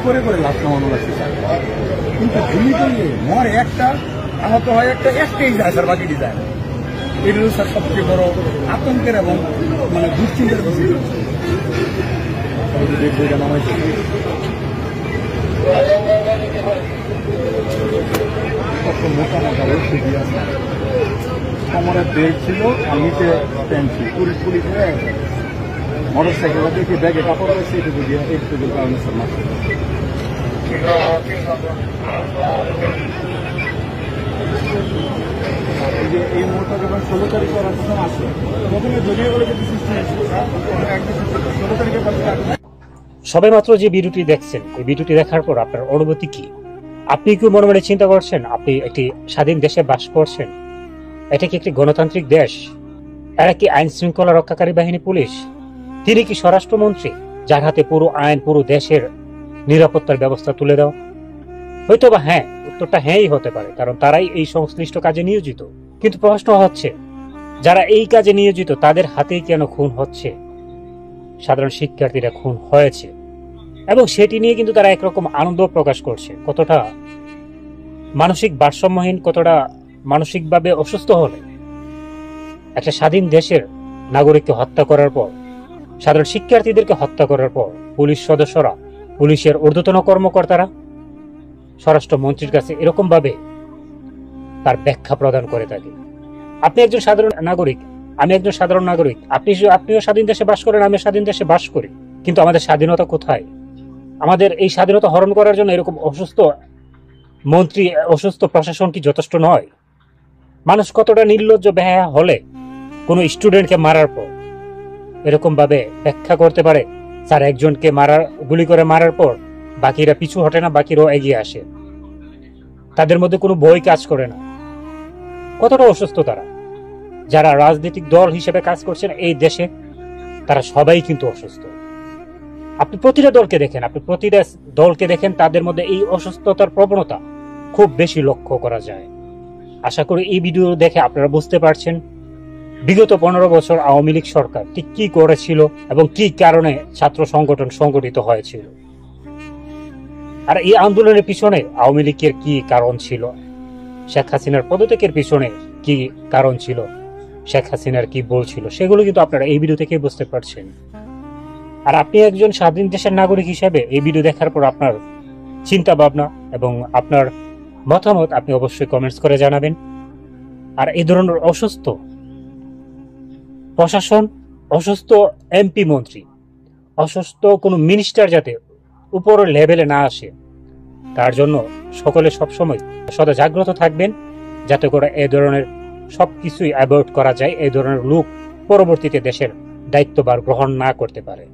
করে করে লাশ নামানো লাগছে স্যার, কিন্তু গুলি করলে মরে একটা, আহত হয় একটা, একটাই যায় স্যার, বাকিটি যায় না। এটা হলো স্যার সবচেয়ে বড় আতঙ্কের এবং মানে দুশ্চিন্তার বিষয়। নামাইছে মোটা মোটা ওষুধ আছে, কোমরের বেল্ট ছিল আর নিচে প্যান্ট ছিল, পুলিশ পুলিশ হয়ে মোটর সাইকেল দেখি ব্যাগে কাপড় রয়েছে, এটুকু দিয়ে একটুকুর কারণে স্যার মাছ। এই মুহূর্তে যখন 16 তারিখ করার কথা আসে, প্রথমে জড়িয়ে বলে যে সৃষ্টি হয়েছিল স্যার, 16 তারিখের পর সবে মাত্র যে ভিডিওটি দেখছেন, এই ভিডিওটি দেখার পর আপনার অনুভূতি কি? আপনি কি মনে মনে চিন্তা করছেন আপনি একটি স্বাধীন দেশে বাস করছেন? এটা কি একটি গণতান্ত্রিক দেশ? এরা কি আইন শৃঙ্খলা রক্ষাকারী বাহিনী পুলিশ? তিনি কি স্বরাষ্ট্রমন্ত্রী যার হাতে পুরো আইন, পুরো দেশের নিরাপত্তার ব্যবস্থা তুলে দাও? হয়তো বা হ্যাঁ, উত্তরটা হ্যাঁই হতে পারে, কারণ তারাই এই সংশ্লিষ্ট কাজে নিয়োজিত। কিন্তু প্রশ্ন হচ্ছে, যারা এই কাজে নিয়োজিত তাদের হাতেই কেন খুন হচ্ছে? সাধারণ শিক্ষার্থীরা খুন হয়েছে এবং সেটি নিয়ে কিন্তু তারা একরকম আনন্দ প্রকাশ করছে। কতটা মানসিক ভারসাম্যহীন, কতটা মানসিকভাবে অসুস্থ হলে একটা স্বাধীন দেশের নাগরিককে হত্যা করার পর, সাধারণ শিক্ষার্থীদেরকে হত্যা করার পর পুলিশ সদস্যরা, পুলিশের ঊর্ধ্বতন কর্মকর্তারা স্বরাষ্ট্রমন্ত্রীর কাছে এরকম ভাবে তার ব্যাখ্যা প্রদান করে থাকে। আপনি একজন সাধারণ নাগরিক, আমি একজন সাধারণ নাগরিক, আপনিও স্বাধীন দেশে বাস করেন, আমি স্বাধীন দেশে বাস করি, কিন্তু আমাদের স্বাধীনতা কোথায়? আমাদের এই স্বাধীনতা হরণ করার জন্য এরকম অসুস্থ মন্ত্রী, অসুস্থ প্রশাসন কি যথেষ্ট নয়? মানুষ কতটা নির্লজ্জ বেহায়া হলে কোনো স্টুডেন্টকে মারার পর এরকম ভাবে ব্যাখ্যা করতে পারে? স্যার, একজনকে গুলি করে মারার পর বাকিরা পিছু হটে না, বাকিরাও এগিয়ে আসে, তাদের মধ্যে কোনো ভয় কাজ করে না। কতটা অসুস্থ তারা? যারা রাজনৈতিক দল হিসেবে কাজ করছেন এই দেশে, তারা সবাই কিন্তু অসুস্থ। আপনি প্রতিটা দলকে দেখেন, তাদের মধ্যে এই অসুস্থতার প্রবণতা খুব বেশি লক্ষ্য করা যায়। আশা করি এই ভিডিও দেখে আপনারা বুঝতে পারছেন বিগত 15 বছর আওয়ামী লীগ সরকার ঠিক কি করেছিল এবং কি কারণে ছাত্র সংগঠন সংগঠিত হয়েছিল, আর এই আন্দোলনের পিছনে আওয়ামী লীগের কি কারণ ছিল, শেখ হাসিনার পদত্যাগের পিছনে কি কারণ ছিল, শেখ হাসিনার কি বলছিল, সেগুলো কিন্তু আপনারা এই ভিডিও থেকে বুঝতে পারছেন। আর আপনি একজন স্বাধীন দেশের নাগরিক হিসেবে এই ভিডিও দেখার পর আপনার চিন্তা ভাবনা এবং আপনার মতামত আপনি অবশ্যই কমেন্টস করে জানাবেন। আর এই ধরনের অসুস্থ প্রশাসন, অসুস্থ এমপি মন্ত্রী, অসুস্থ কোনো মিনিস্টার যাতে উপরের লেভেলে না আসে, তার জন্য সকলে সবসময় সদা জাগ্রত থাকবেন, যাতে করে এই ধরনের সবকিছুই অ্যাভয়েড করা যায়, এই ধরনের লোক পরবর্তীতে দেশের দায়িত্বভার গ্রহণ না করতে পারে।